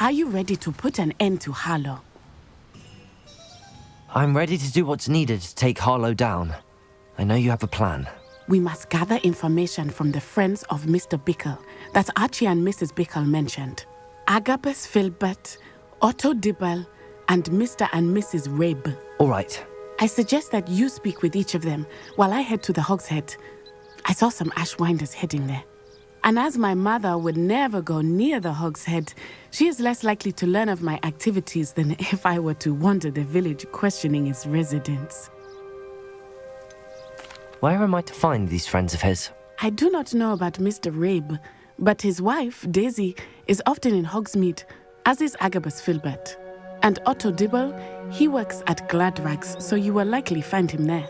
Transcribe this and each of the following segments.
Are you ready to put an end to Harlow? I'm ready to do what's needed to take Harlow down. I know you have a plan. We must gather information from the friends of Mr. Bickle that Archie and Mrs. Bickle mentioned. Agabus Filbert, Otto Dibble, and Mr. and Mrs. Rabe. All right. I suggest that you speak with each of them while I head to the Hog's Head. I saw some Ashwinders heading there. And as my mother would never go near the Hog's Head, she is less likely to learn of my activities than if I were to wander the village questioning its residents. Where am I to find these friends of his? I do not know about Mr. Rabe, but his wife, Daisy, is often in Hogsmeade, as is Agabus Filbert. And Otto Dibble, he works at Gladrags, so you will likely find him there.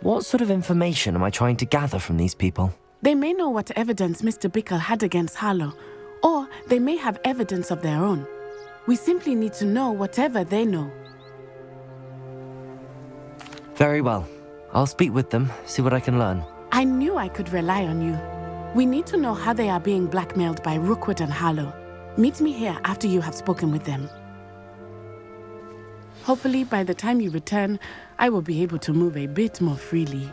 What sort of information am I trying to gather from these people? They may know what evidence Mr. Bickle had against Harlow, or they may have evidence of their own. We simply need to know whatever they know. Very well. I'll speak with them, see what I can learn. I knew I could rely on you. We need to know how they are being blackmailed by Rookwood and Harlow. Meet me here after you have spoken with them. Hopefully, by the time you return, I will be able to move a bit more freely.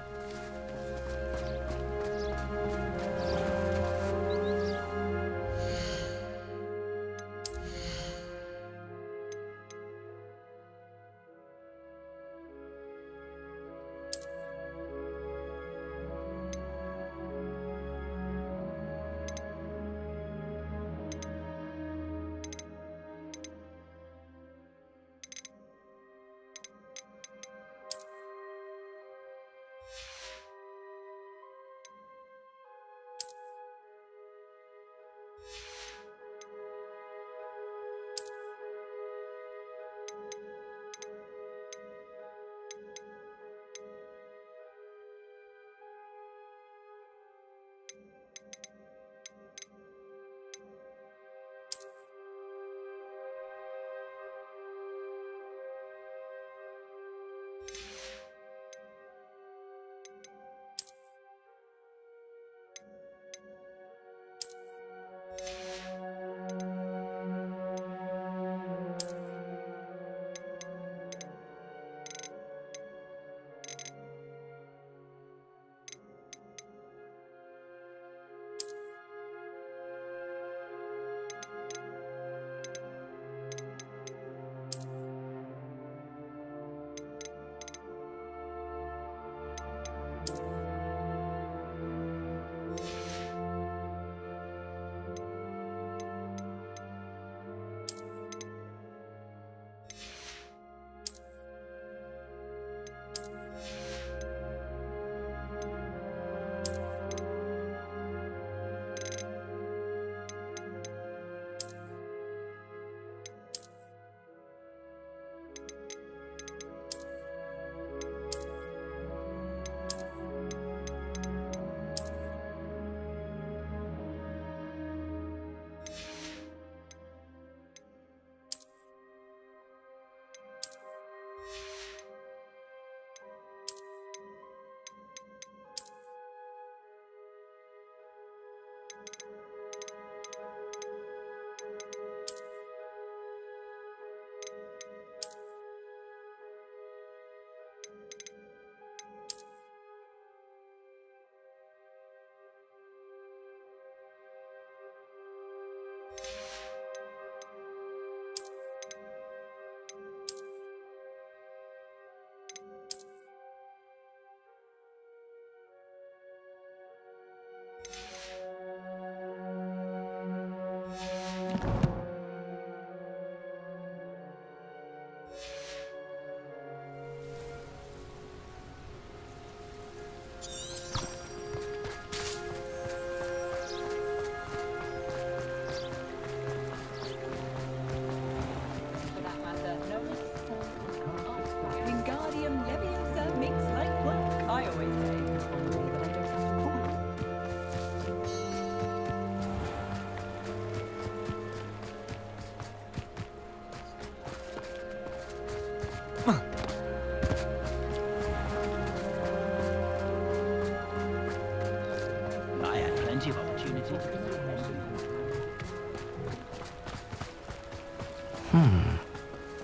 I had plenty of opportunity to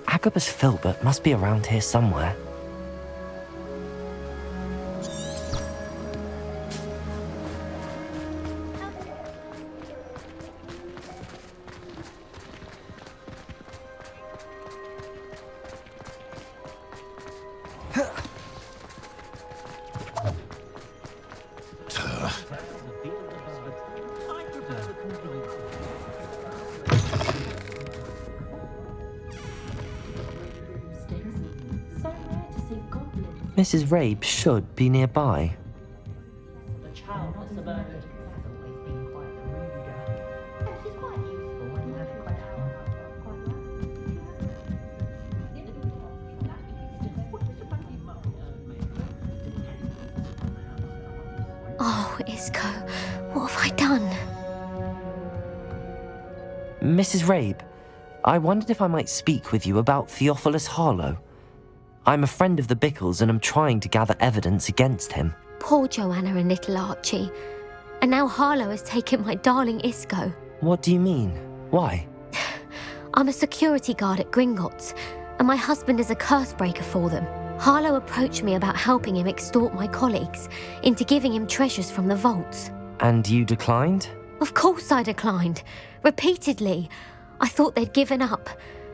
Agabus Filbert must be around here somewhere. Mrs. Rabe should be nearby. The child was suburban. Has always been quite rude. And she's quite useful when you have quite Oh, Isco, what have I done? Mrs. Rabe, I wondered if I might speak with you about Theophilus Harlow. I'm a friend of the Bickles and I'm trying to gather evidence against him. Poor Joanna and little Archie. And now Harlow has taken my darling Isco. What do you mean? Why? I'm a security guard at Gringotts, and my husband is a curse breaker for them. Harlow approached me about helping him extort my colleagues into giving him treasures from the vaults. And you declined? Of course I declined. Repeatedly. I thought they'd given up,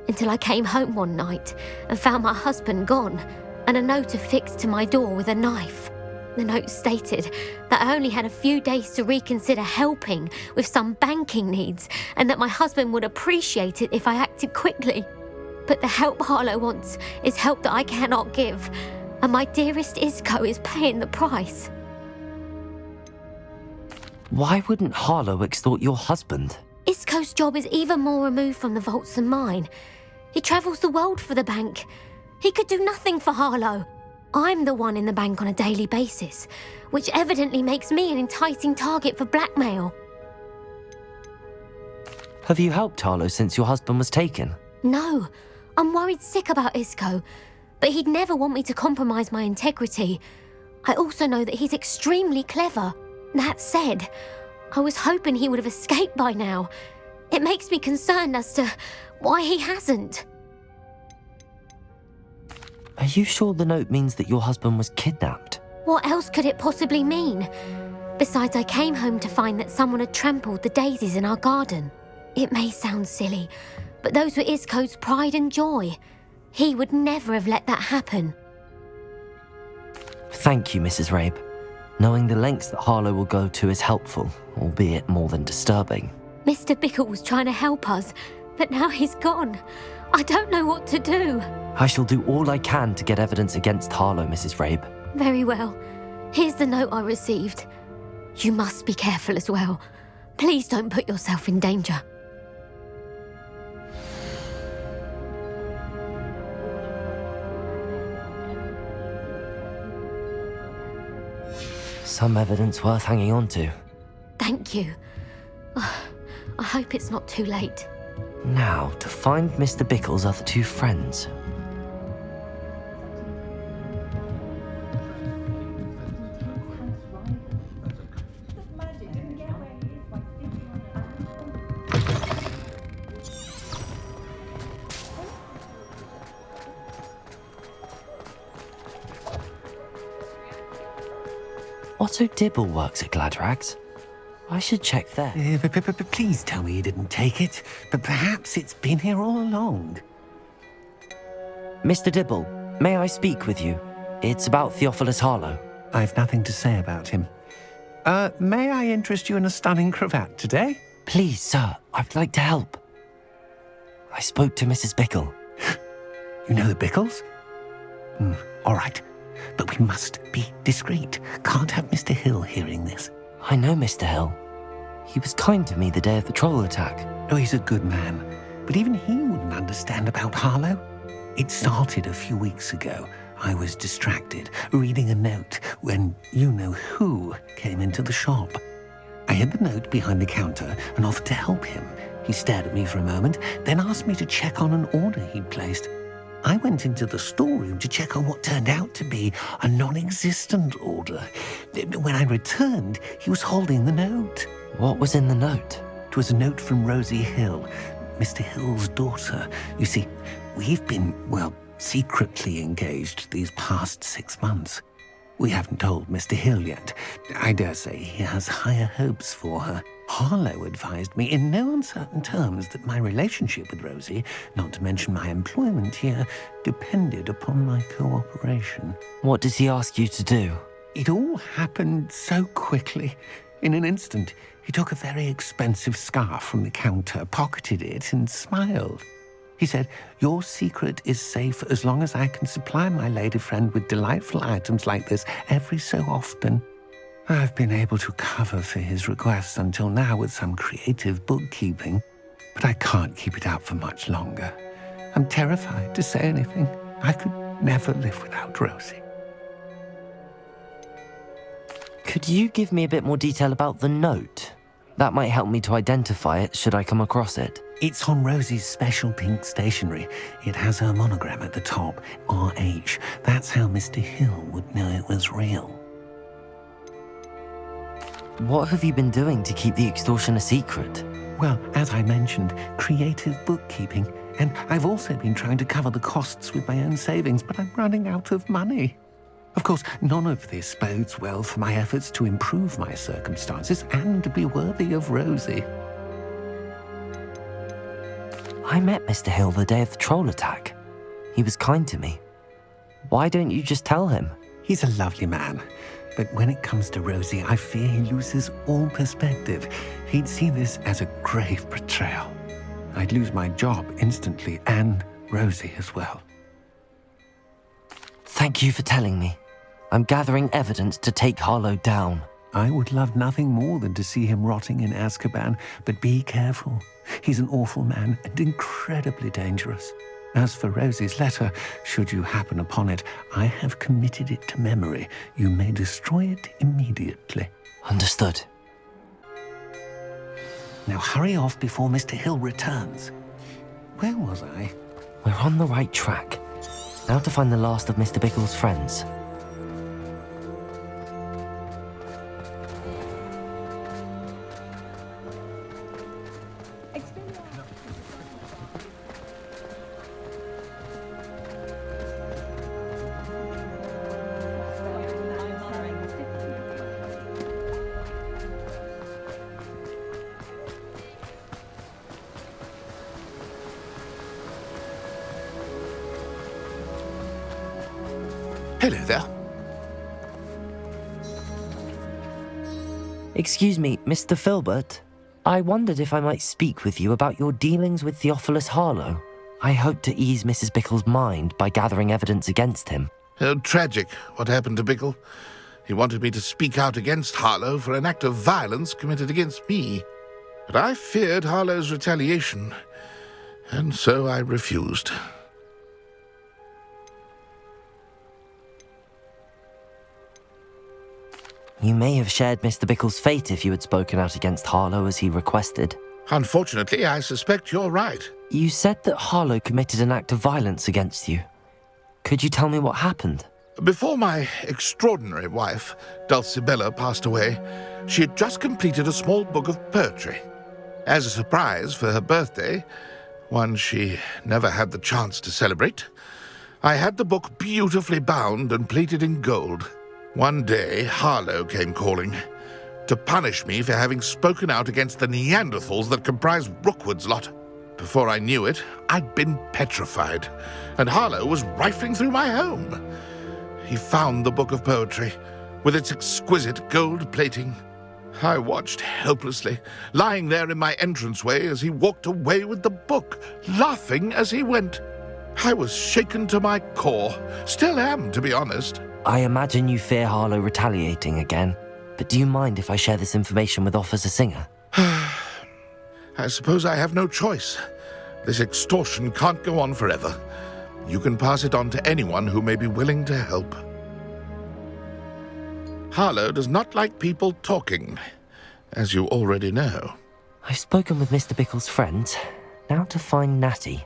until I came home one night and found my husband gone, and a note affixed to my door with a knife. The note stated that I only had a few days to reconsider helping with some banking needs, and that my husband would appreciate it if I acted quickly. But the help Harlow wants is help that I cannot give, and my dearest Isco is paying the price. Why wouldn't Harlow extort your husband? Isco's job is even more removed from the vaults than mine. He travels the world for the bank. He could do nothing for Harlow. I'm the one in the bank on a daily basis, which evidently makes me an enticing target for blackmail. Have you helped Harlow since your husband was taken? No, I'm worried sick about Isco, but he'd never want me to compromise my integrity. I also know that he's extremely clever. That said, I was hoping he would have escaped by now. It makes me concerned as to why he hasn't. Are you sure the note means that your husband was kidnapped? What else could it possibly mean? Besides, I came home to find that someone had trampled the daisies in our garden. It may sound silly, but those were Isco's pride and joy. He would never have let that happen. Thank you, Mrs. Rabe. Knowing the lengths that Harlow will go to is helpful, albeit more than disturbing. Mr. Bickle was trying to help us, but now he's gone. I don't know what to do. I shall do all I can to get evidence against Harlow, Mrs. Rabe. Very well. Here's the note I received. You must be careful as well. Please don't put yourself in danger. Some evidence worth hanging on to. Thank you. I hope it's not too late. Now, to find Mr. Bickle's other two friends. Otto Dibble works at Gladrags. I should check there. Please tell me you didn't take it. But perhaps it's been here all along. Mr. Dibble, may I speak with you? It's about Theophilus Harlow. I've nothing to say about him. May I interest you in a stunning cravat today? Please, sir, I'd like to help. I spoke to Mrs. Bickle. You know the Bickles? All right. But we must be discreet. Can't have Mr. Hill hearing this. I know Mr. Hill. He was kind to me the day of the troll attack. Oh, he's a good man. But even he wouldn't understand about Harlow. It started a few weeks ago. I was distracted, reading a note, when you-know-who came into the shop. I hid the note behind the counter and offered to help him. He stared at me for a moment, then asked me to check on an order he'd placed. I went into the storeroom to check on what turned out to be a non-existent order. When I returned, he was holding the note. What was in the note? It was a note from Rosie Hill. Mr. Hill's daughter. You see, we've been, well, secretly engaged these past 6 months. We haven't told Mr. Hill yet. I dare say he has higher hopes for her. Harlow advised me in no uncertain terms that my relationship with Rosie, not to mention my employment here, depended upon my cooperation. What did he ask you to do? It all happened so quickly. In an instant, he took a very expensive scarf from the counter, pocketed it, and smiled. He said, "Your secret is safe as long as I can supply my lady friend with delightful items like this every so often." I've been able to cover for his requests until now with some creative bookkeeping, but I can't keep it up for much longer. I'm terrified to say anything. I could never live without Rosie. Could you give me a bit more detail about the note? That might help me to identify it should I come across it. It's on Rosie's special pink stationery. It has her monogram at the top, RH. That's how Mr. Hill would know it was real. What have you been doing to keep the extortion a secret? Well, as I mentioned, creative bookkeeping. And I've also been trying to cover the costs with my own savings, but I'm running out of money. Of course, none of this bodes well for my efforts to improve my circumstances and to be worthy of Rosie. I met Mr. Hill the day of the troll attack. He was kind to me. Why don't you just tell him? He's a lovely man. But when it comes to Rosie, I fear he loses all perspective. He'd see this as a grave betrayal. I'd lose my job instantly, and Rosie as well. Thank you for telling me. I'm gathering evidence to take Harlow down. I would love nothing more than to see him rotting in Azkaban, but be careful. He's an awful man and incredibly dangerous. As for Rosie's letter, should you happen upon it, I have committed it to memory. You may destroy it immediately. Understood. Now hurry off before Mr. Hill returns. Where was I? We're on the right track. Now to find the last of Mr. Bickle's friends. Hello there. Excuse me, Mr. Filbert. I wondered if I might speak with you about your dealings with Theophilus Harlow. I hope to ease Mrs. Bickle's mind by gathering evidence against him. Tragic, what happened to Bickle. He wanted me to speak out against Harlow for an act of violence committed against me. But I feared Harlow's retaliation, and so I refused. You may have shared Mr. Bickle's fate if you had spoken out against Harlow as he requested. Unfortunately, I suspect you're right. You said that Harlow committed an act of violence against you. Could you tell me what happened? Before my extraordinary wife, Dulcibella, passed away, she had just completed a small book of poetry. As a surprise for her birthday, one she never had the chance to celebrate, I had the book beautifully bound and plated in gold. One day, Harlow came calling to punish me for having spoken out against the Neanderthals that comprise Rookwood's lot. Before I knew it, I'd been petrified, and Harlow was rifling through my home. He found the book of poetry, with its exquisite gold plating. I watched helplessly, lying there in my entranceway as he walked away with the book, laughing as he went. I was shaken to my core, still am, to be honest. I imagine you fear Harlow retaliating again, but do you mind if I share this information with Officer Singer? I suppose I have no choice. This extortion can't go on forever. You can pass it on to anyone who may be willing to help. Harlow does not like people talking, as you already know. I've spoken with Mr. Bickle's friends. Now to find Natty.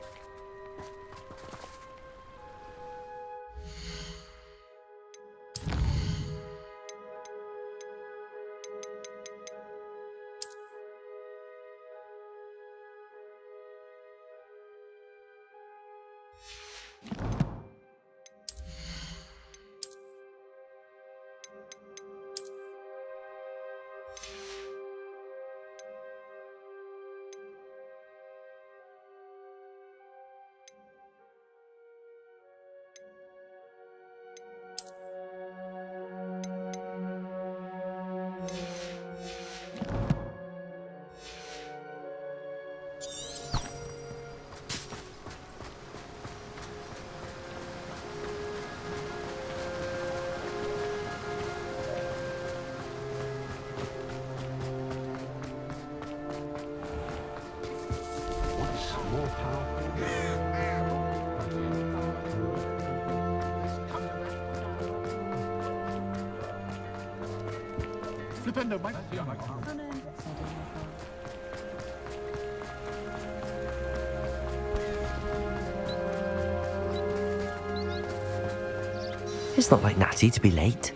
It's not like Natty to be late.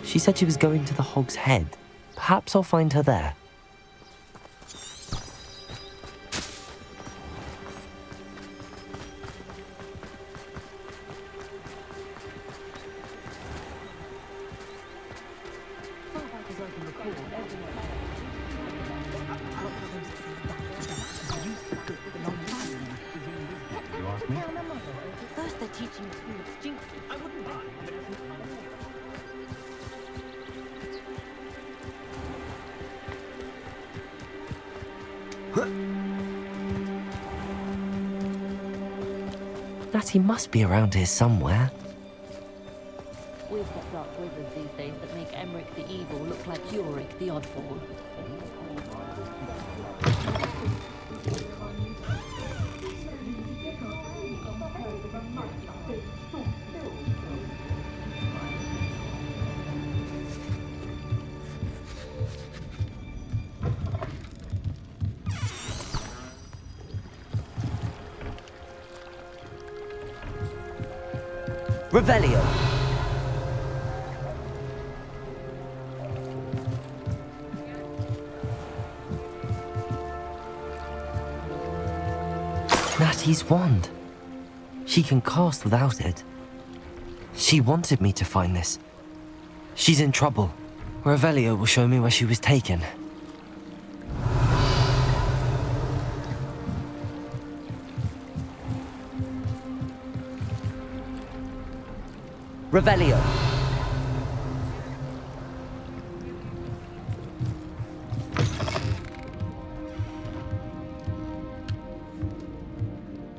She said she was going to the Hog's Head. Perhaps I'll find her there. First they're teaching us who it's jinx. I wouldn't buy it. Natty must be around here somewhere. We've got dark wizards these days that make Emmerich the Evil look like Yorick the Oddball. Revelio! Natty's wand. She can cast without it. She wanted me to find this. She's in trouble. Revelio will show me where she was taken. Revelio.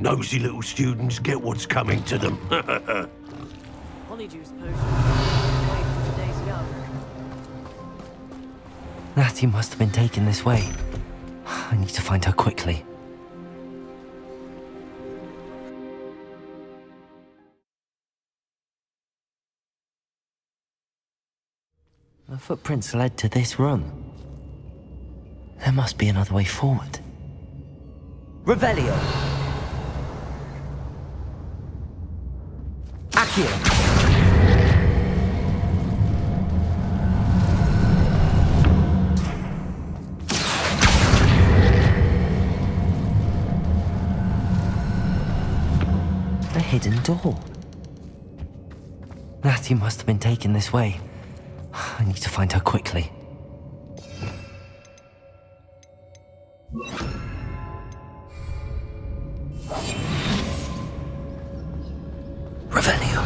Nosy little students get what's coming to them. Polyjuice potion. Wait for the day's young. Natty must have been taken this way. I need to find her quickly. The footprints led to this room. There must be another way forward. Revelio! Accio! A hidden door. Natty must have been taken this way. I need to find her quickly. Revelio.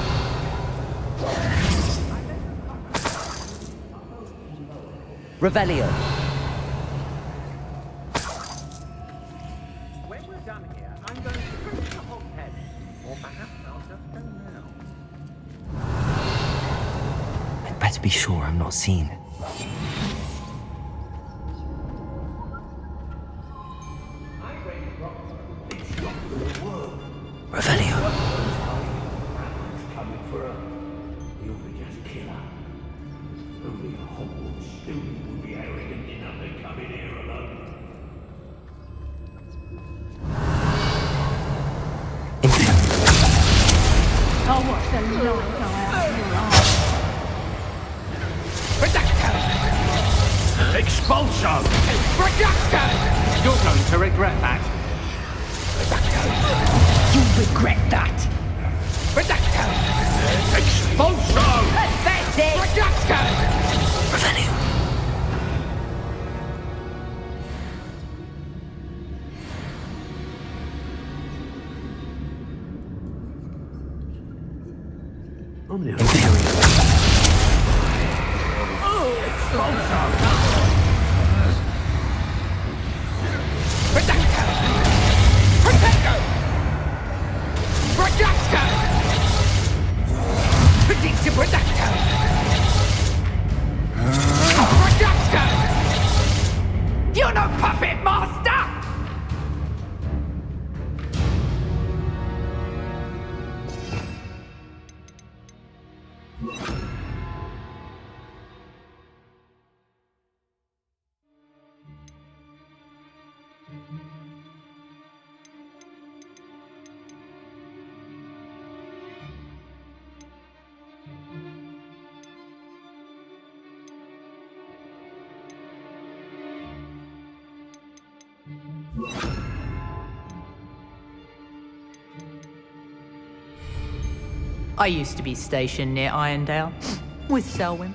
Revelio. When we're done here, I'm going to bring the Hog's Head. Or perhaps I'll just go now. I'd better be sure I'm not seen. Revelio. Coming for her. You'll be just killer. Only a Hogwarts student would be arrogant enough to come in here alone. I'll watch the light go out of your eyes. Expulso! You're going to regret that. You regret that. Reducto! Expulso! Pathetic! Reducto! Revelio. Reducto! Protego! Reducto! Predictive Reducto! Reducto! You're no puppet master! I used to be stationed near Irondale with Selwyn.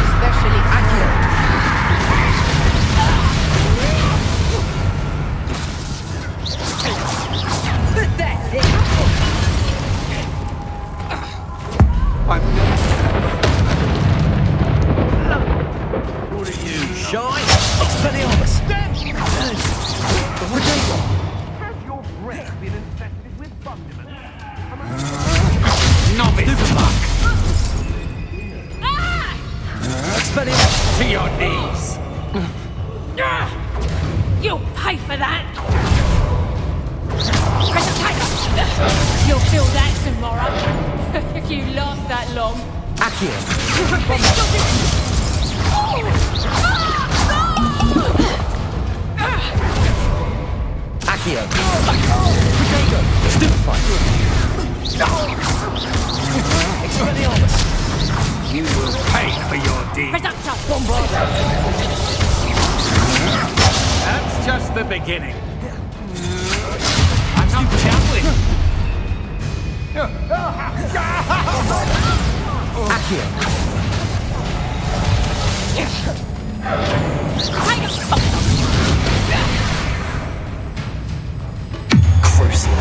Especially accurate. What are you, shy? Expelliarmus. Has your breath been infected with fundament? Expelliarmus. To your knees. You'll pay for that! You'll feel that tomorrow, if you last that long. Accio. Accio. Protego. Stupefy. Expelliarmus. You will pay for your deeds. Reducto! That's just the beginning. I'm not gambling. Accio. Crucio.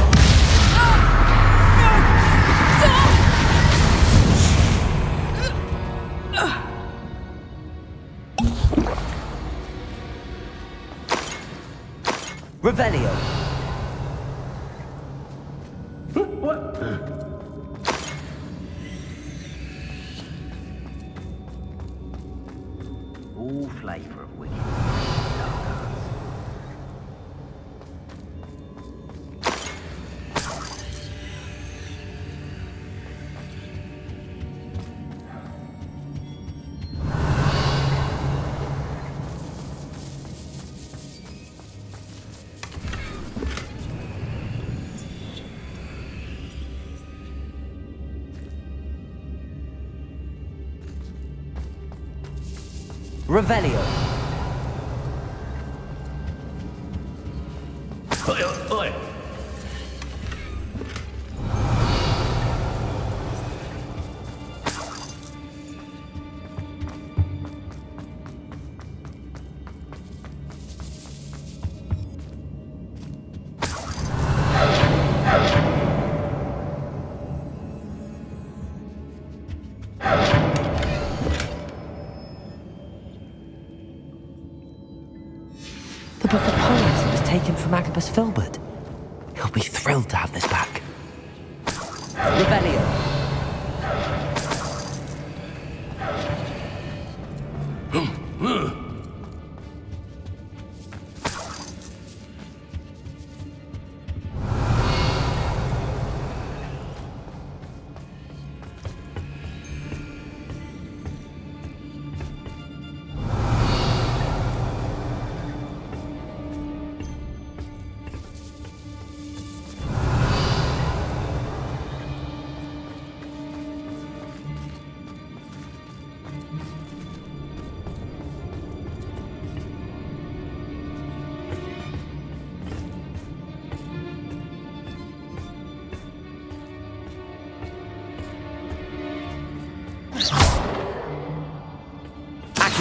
Revelio. All flavour of wicked. Revelio. The book of poems that was taken from Agabus Filbert. He'll be thrilled to have this back. Revelio.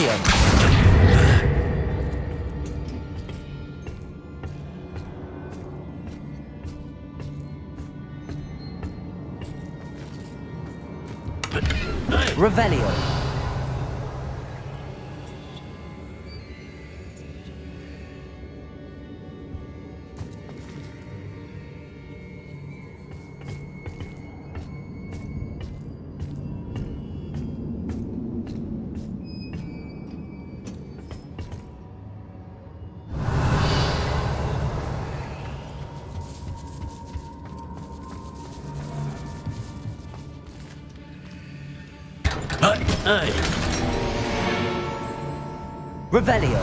Revelio. Revelio. Revelio.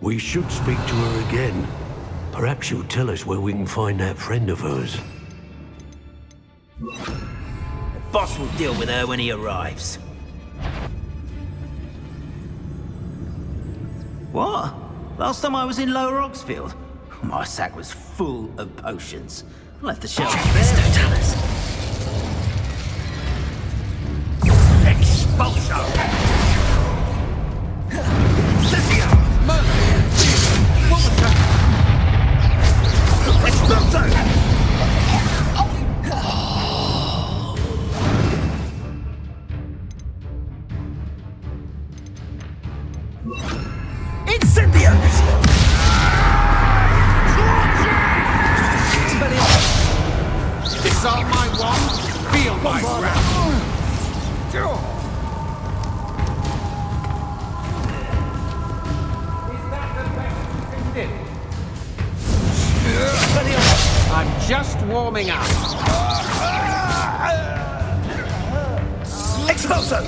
We should speak to her again. Perhaps she'll tell us where we can find that friend of hers. The boss will deal with her when he arrives. What? Last time I was in Lower Oxfield, my sack was full of potions. I left the shelves bare. Expulsion! Dissolve my wand, feel my wrath. Is that the best you can do? I'm just warming up. Expulso!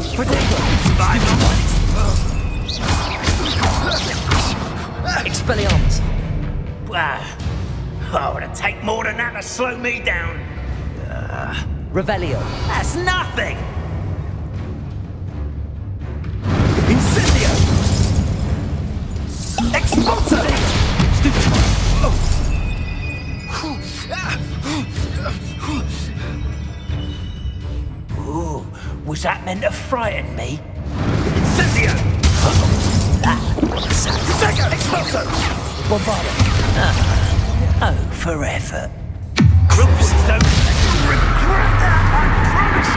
Expelliarmus. Wow. Oh, it'd take more than that to slow me down. Revelio. That's nothing! Incendio! Expulso! Ooh, was that meant to frighten me? Incendio! Expulso! Bombardo. Oh, for effort. Groups don't regret that, I promise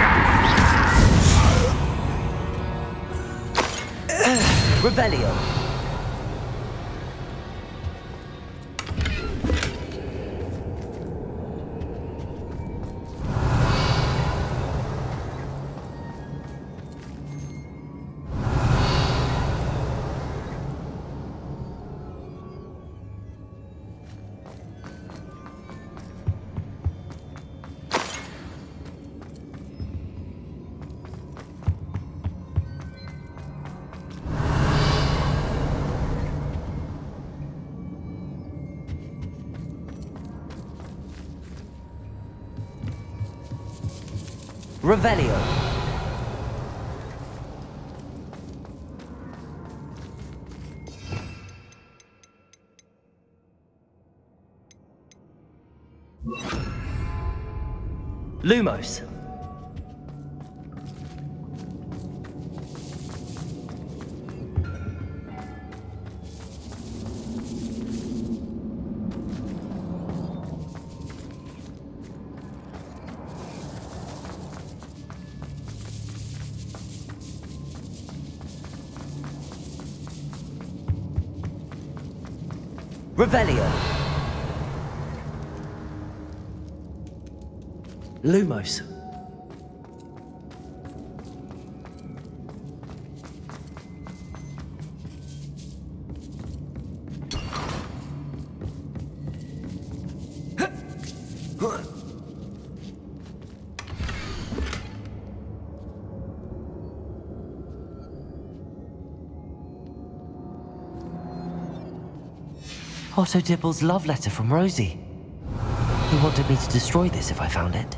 you! Revelio. Revelio. Lumos. Revelio. Lumos. Otto Dibble's love letter from Rosie. He wanted me to destroy this if I found it.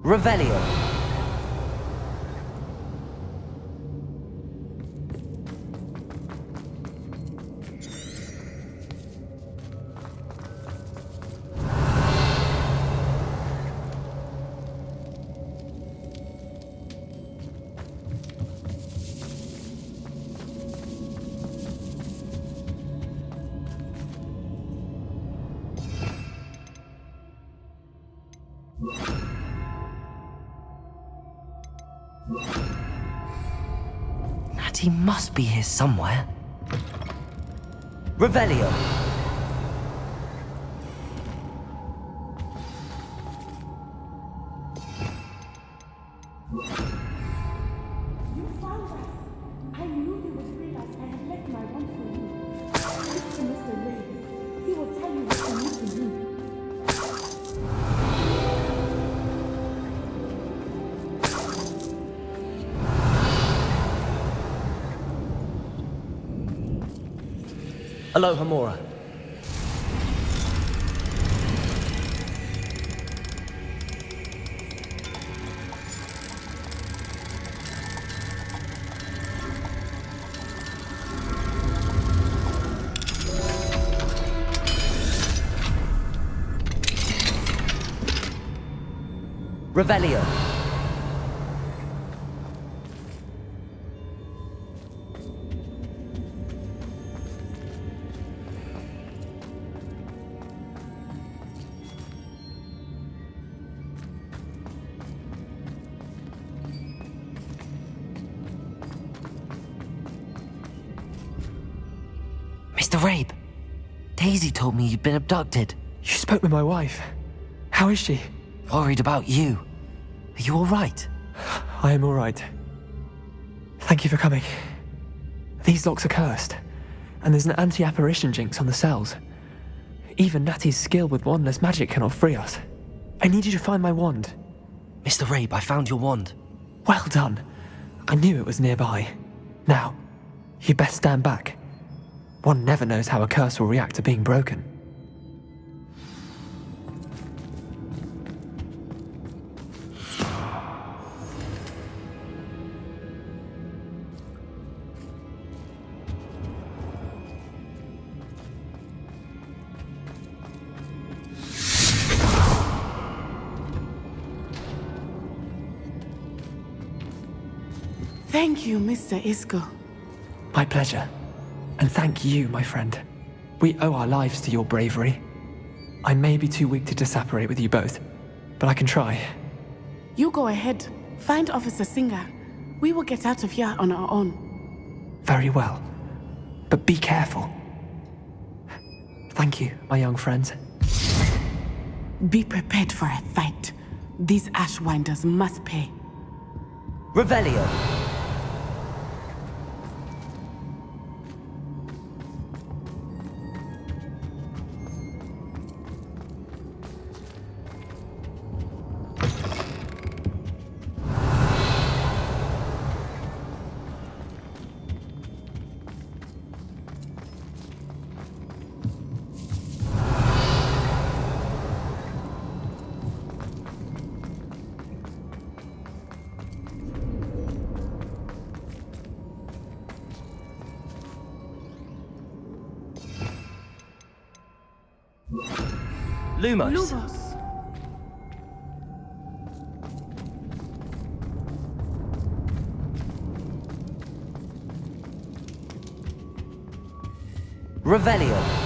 Revelio. Natty must be here somewhere. Revelio. Aloha, Mora. Revelio. Mr. Rabe, Daisy told me you'd been abducted. You spoke with my wife. How is she? Worried about you. Are you all right? I am all right. Thank you for coming. These locks are cursed, and there's an anti-apparition jinx on the cells. Even Natty's skill with wandless magic cannot free us. I need you to find my wand. Mr. Rabe, I found your wand. Well done. I knew it was nearby. Now, you best stand back. One never knows how a curse will react to being broken. Thank you, Mr. Isco. My pleasure. And thank you, my friend. We owe our lives to your bravery. I may be too weak to disapparate with you both, but I can try. You go ahead. Find Officer Singer. We will get out of here on our own. Very well. But be careful. Thank you, my young friends. Be prepared for a fight. These Ashwinders must pay. Revelio. Lumos. Lumos. Revelio.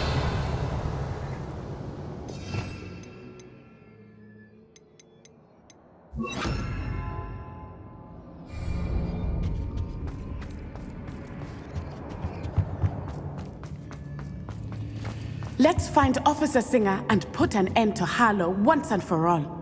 Let's find Officer Singer and put an end to Harlow once and for all.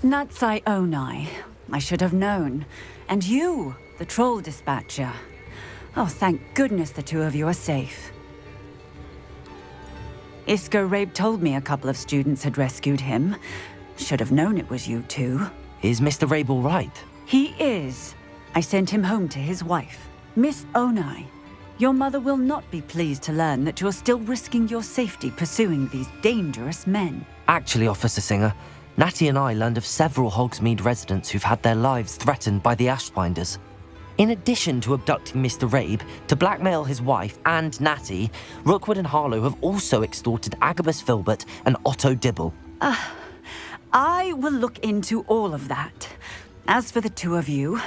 Natsai Onai. I should have known. And you, the troll dispatcher. Oh, thank goodness the two of you are safe. Isco Rabe told me a couple of students had rescued him. Should have known it was you two. Is Mr. Rabe all right? He is. I sent him home to his wife, Miss Onai. Your mother will not be pleased to learn that you're still risking your safety pursuing these dangerous men. Actually, Officer Singer, Natty and I learned of several Hogsmeade residents who've had their lives threatened by the Ashwinders. In addition to abducting Mr. Rabe to blackmail his wife and Natty, Rookwood and Harlow have also extorted Agabus Filbert and Otto Dibble. I will look into all of that. As for the two of you,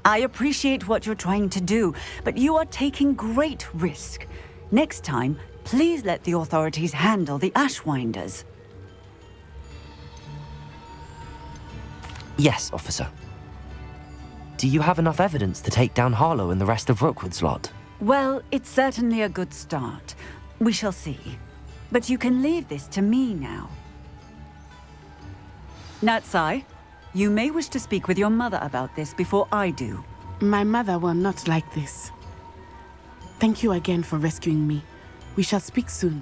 I appreciate what you're trying to do, but you are taking great risk. Next time, please let the authorities handle the Ashwinders. Yes, officer. Do you have enough evidence to take down Harlow and the rest of Rookwood's lot? Well, it's certainly a good start. We shall see. But you can leave this to me now. Natsai, you may wish to speak with your mother about this before I do. My mother will not like this. Thank you again for rescuing me. We shall speak soon.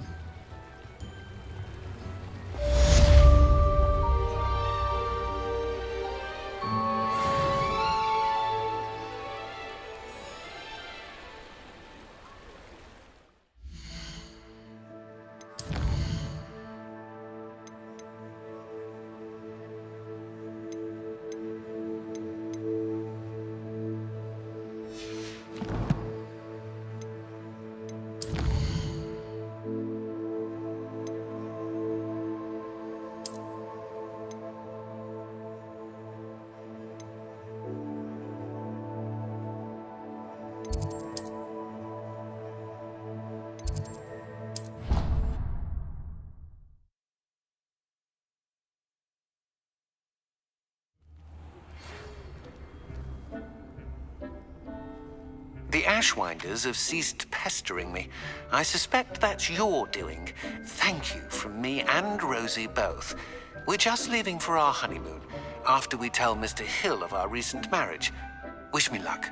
The Ashwinders have ceased pestering me. I suspect that's your doing. Thank you from me and Rosie both. We're just leaving for our honeymoon, after we tell Mr. Hill of our recent marriage. Wish me luck.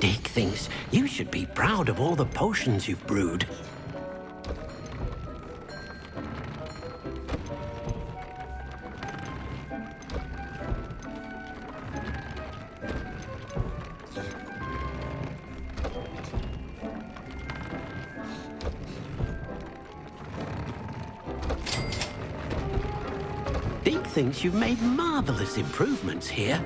Dick thinks you should be proud of all the potions you've brewed. Dick thinks you've made marvelous improvements here.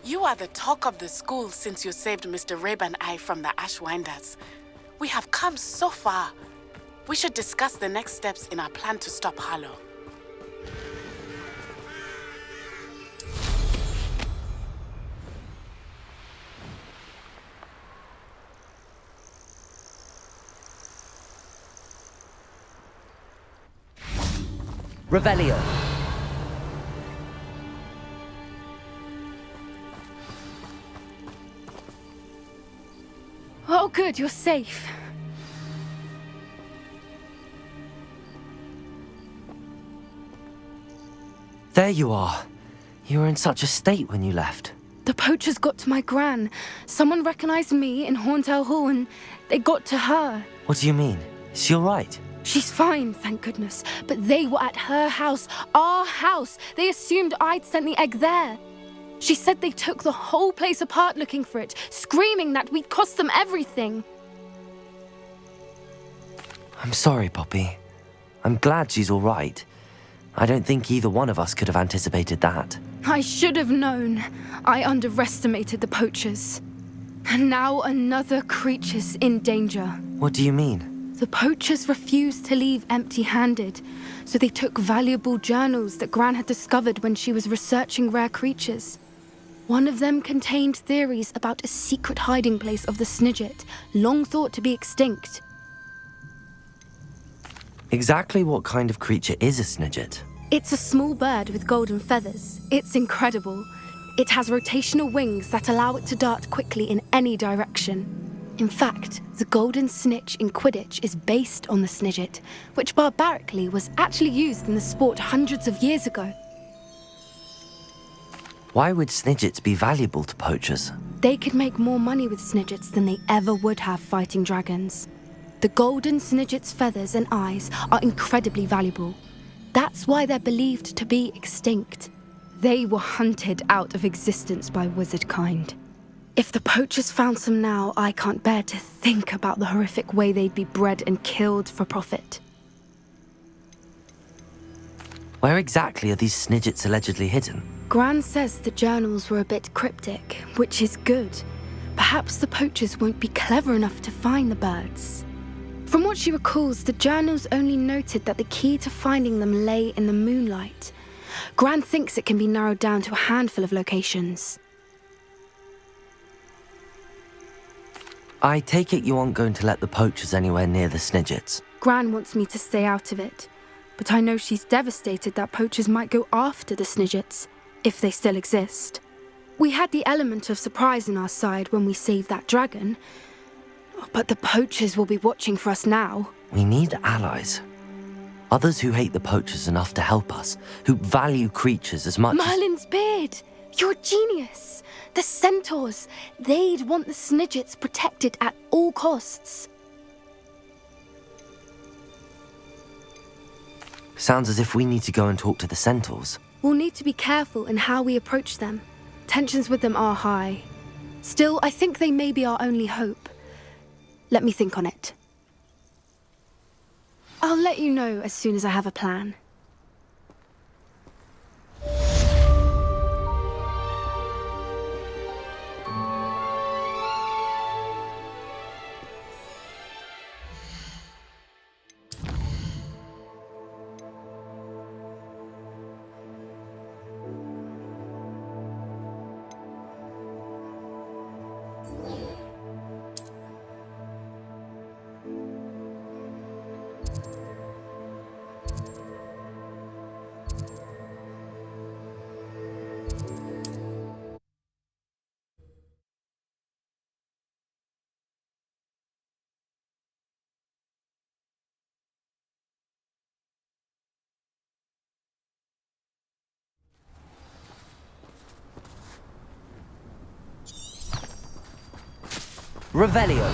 You are the talk of the school since you saved Mr. Rabe and I from the Ashwinders. We have come so far. We should discuss the next steps in our plan to stop Harlow. Revelio. Oh, good, you're safe. There you are. You were in such a state when you left. The poachers got to my gran. Someone recognized me in Horntail Hall and they got to her. What do you mean? Is she all right? She's fine, thank goodness. But they were at her house, our house. They assumed I'd sent the egg there. She said they took the whole place apart looking for it, screaming that we'd cost them everything. I'm sorry, Poppy. I'm glad she's all right. I don't think either one of us could have anticipated that. I should have known. I underestimated the poachers. And now another creature's in danger. What do you mean? The poachers refused to leave empty-handed, so they took valuable journals that Gran had discovered when she was researching rare creatures. One of them contained theories about a secret hiding place of the Snidget, long thought to be extinct. Exactly what kind of creature is a Snidget? It's a small bird with golden feathers. It's incredible. It has rotational wings that allow it to dart quickly in any direction. In fact, the golden snitch in Quidditch is based on the Snidget, which barbarically was actually used in the sport hundreds of years ago. Why would Snidgets be valuable to poachers? They could make more money with Snidgets than they ever would have fighting dragons. The golden Snidget's feathers and eyes are incredibly valuable. That's why they're believed to be extinct. They were hunted out of existence by wizard kind. If the poachers found some now, I can't bear to think about the horrific way they'd be bred and killed for profit. Where exactly are these Snidgets allegedly hidden? Gran says the journals were a bit cryptic, which is good. Perhaps the poachers won't be clever enough to find the birds. From what she recalls, the journals only noted that the key to finding them lay in the moonlight. Gran thinks it can be narrowed down to a handful of locations. I take it you aren't going to let the poachers anywhere near the Snidgets. Gran wants me to stay out of it, but I know she's devastated that poachers might go after the Snidgets, if they still exist. We had the element of surprise on our side when we saved that dragon. But the Poachers will be watching for us now. We need allies. Others who hate the Poachers enough to help us, who value creatures as much Merlin's beard! You're a genius! The centaurs! They'd want the Snidgets protected at all costs. Sounds as if we need to go and talk to the centaurs. We'll need to be careful in how we approach them. Tensions with them are high. Still, I think they may be our only hope. Let me think on it. I'll let you know as soon as I have a plan. Revelio.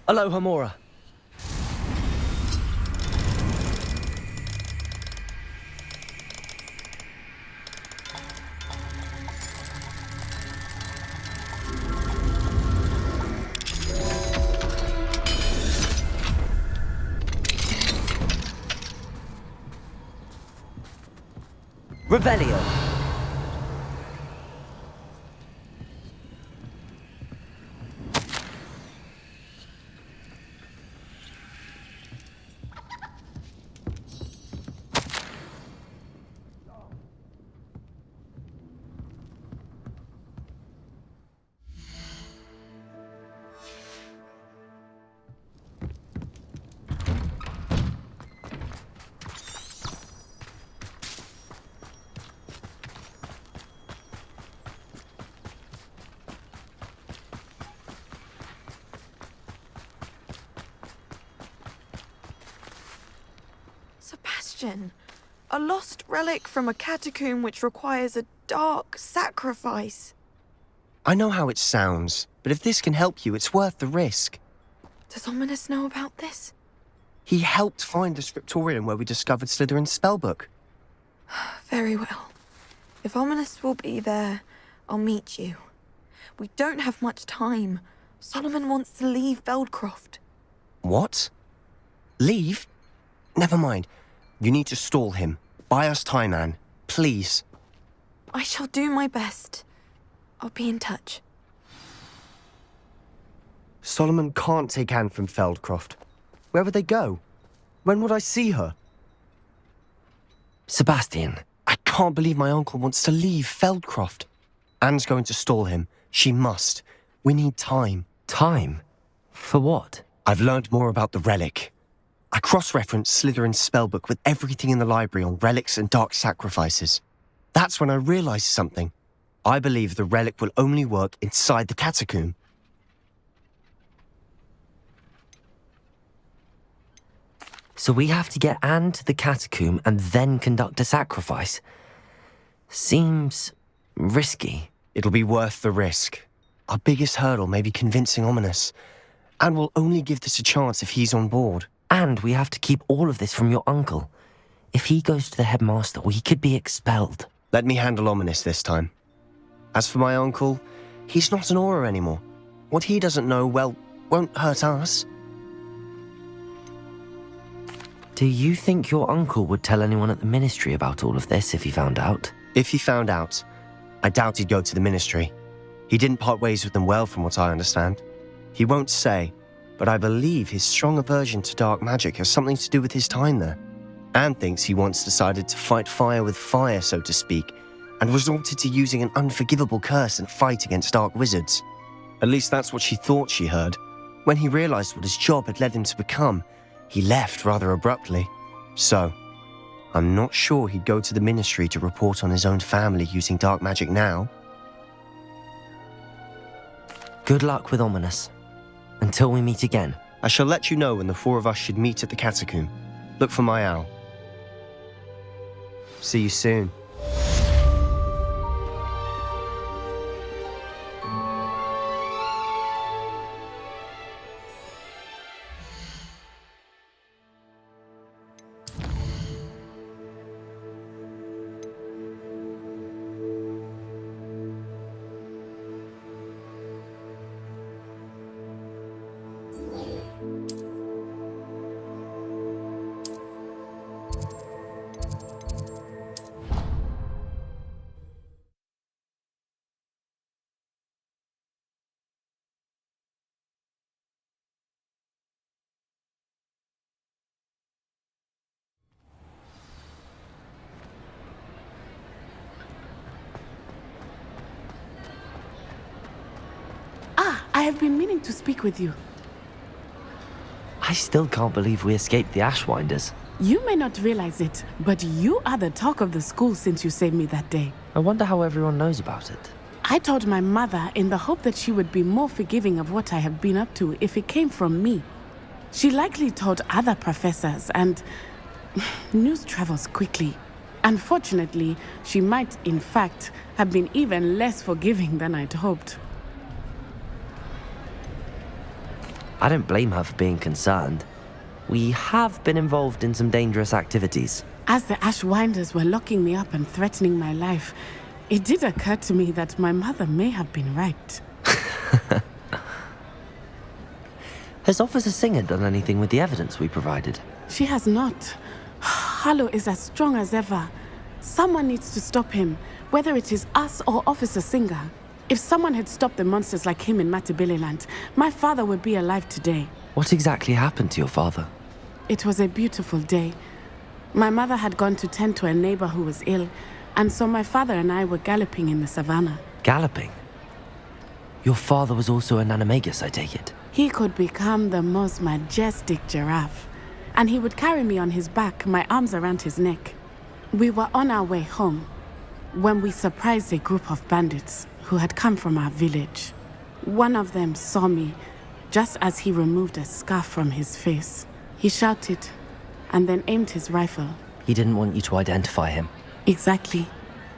Aloha Mora. Revelio. Sebastian, a lost relic from a catacomb which requires a dark sacrifice. I know how it sounds, but if this can help you, it's worth the risk. Does Ominous know about this? He helped find the scriptorium where we discovered Slytherin's spellbook. Very well. If Ominous will be there, I'll meet you. We don't have much time. Solomon wants to leave Feldcroft. What? Leave? Never mind. You need to stall him. Buy us time, Anne. Please. I shall do my best. I'll be in touch. Solomon can't take Anne from Feldcroft. Where would they go? When would I see her? Sebastian. I can't believe my uncle wants to leave Feldcroft. Anne's going to stall him. She must. We need time. Time? For what? I've learned more about the relic. I cross-referenced Slytherin's spellbook with everything in the library on relics and dark sacrifices. That's when I realized something. I believe the relic will only work inside the catacomb. So we have to get Anne to the catacomb and then conduct a sacrifice. Seems risky. It'll be worth the risk. Our biggest hurdle may be convincing Ominous. And we'll only give this a chance if he's on board. And we have to keep all of this from your uncle. If he goes to the headmaster, we could be expelled. Let me handle Ominous this time. As for my uncle, he's not an Auror anymore. What he doesn't know, well, won't hurt us. Do you think your uncle would tell anyone at the ministry about all of this if he found out? If he found out, I doubt he'd go to the ministry. He didn't part ways with them well, from what I understand. He won't say, but I believe his strong aversion to dark magic has something to do with his time there. Anne thinks he once decided to fight fire with fire, so to speak, and resorted to using an unforgivable curse in a fight against dark wizards. At least that's what she thought she heard. When he realized what his job had led him to become, he left rather abruptly. So, I'm not sure he'd go to the ministry to report on his own family using dark magic now. Good luck with Ominous. Until we meet again. I shall let you know when the four of us should meet at the catacomb. Look for my owl. See you soon. I have been meaning to speak with you. I still can't believe we escaped the Ashwinders. You may not realize it, but you are the talk of the school since you saved me that day. I wonder how everyone knows about it. I told my mother in the hope that she would be more forgiving of what I have been up to if it came from me. She likely told other professors, and news travels quickly. Unfortunately, she might, in fact, have been even less forgiving than I'd hoped. I don't blame her for being concerned. We have been involved in some dangerous activities. As the Ashwinders were locking me up and threatening my life, it did occur to me that my mother may have been right. Has Officer Singer done anything with the evidence we provided? She has not. Harlow is as strong as ever. Someone needs to stop him, whether it is us or Officer Singer. If someone had stopped the monsters like him in Matabeleland, my father would be alive today. What exactly happened to your father? It was a beautiful day. My mother had gone to tend to a neighbor who was ill, and so my father and I were galloping in the savannah. Galloping? Your father was also an animagus, I take it? He could become the most majestic giraffe, and he would carry me on his back, my arms around his neck. We were on our way home when we surprised a group of bandits who had come from our village. One of them saw me just as he removed a scarf from his face. He shouted and then aimed his rifle. He didn't want you to identify him. Exactly.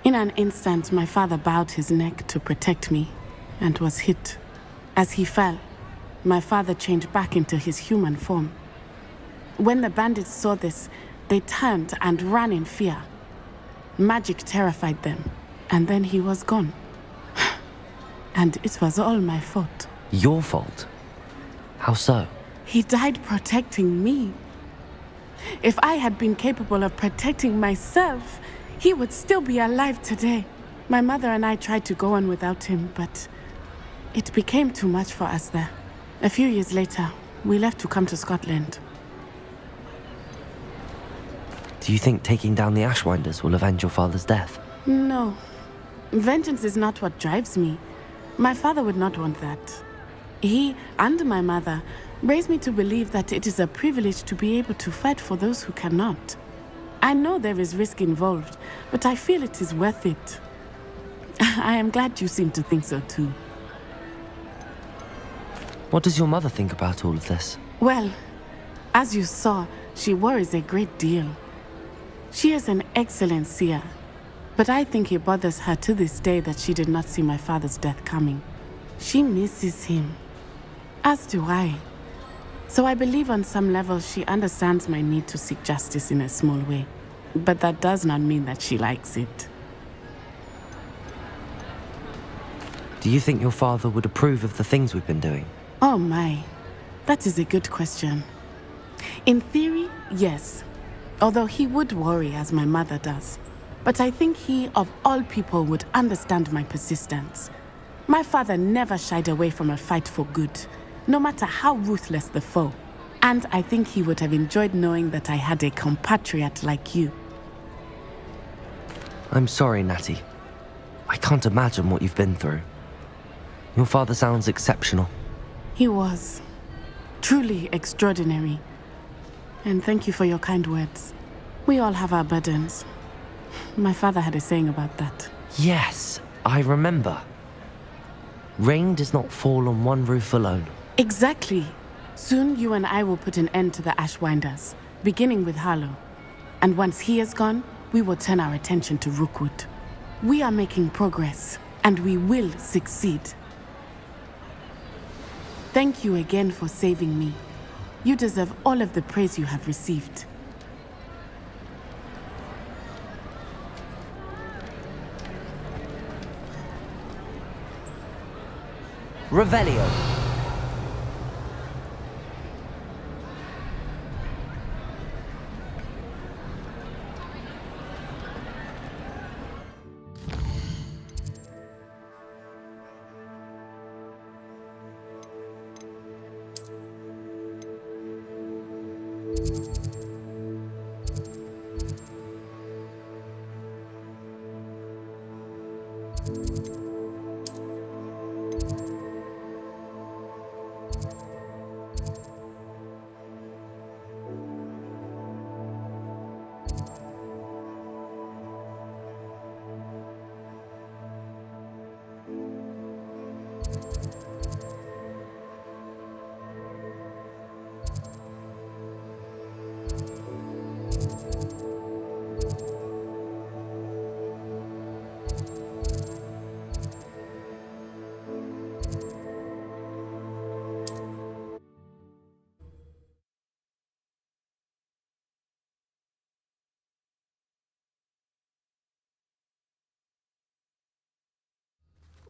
In an instant, my father bowed his neck to protect me and was hit. As he fell, my father changed back into his human form. When the bandits saw this, they turned and ran in fear. Magic terrified them, and then he was gone. And it was all my fault. Your fault? How so? He died protecting me. If I had been capable of protecting myself, he would still be alive today. My mother and I tried to go on without him, but it became too much for us there. A few years later, we left to come to Scotland. Do you think taking down the Ashwinders will avenge your father's death? No. Vengeance is not what drives me. My father would not want that. He and my mother raised me to believe that it is a privilege to be able to fight for those who cannot. I know there is risk involved, but I feel it is worth it. I am glad you seem to think so too. What does your mother think about all of this? Well, as you saw, she worries a great deal. She is an excellent seer, but I think it bothers her to this day that she did not see my father's death coming. She misses him, as do I. So I believe on some level she understands my need to seek justice in a small way, but that does not mean that she likes it. Do you think your father would approve of the things we've been doing? Oh my, that is a good question. In theory, yes. Although he would worry as my mother does. But I think he, of all people, would understand my persistence. My father never shied away from a fight for good, no matter how ruthless the foe. And I think he would have enjoyed knowing that I had a compatriot like you. I'm sorry, Natty. I can't imagine what you've been through. Your father sounds exceptional. He was. Truly extraordinary. And thank you for your kind words. We all have our burdens. My father had a saying about that. Yes, I remember. Rain does not fall on one roof alone. Exactly. Soon you and I will put an end to the Ashwinders, beginning with Harlow. And once he is gone, we will turn our attention to Rookwood. We are making progress, and we will succeed. Thank you again for saving me. You deserve all of the praise you have received. Revelio.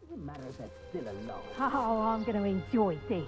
Doesn't matter if they're still alive. Oh, I'm going to enjoy this.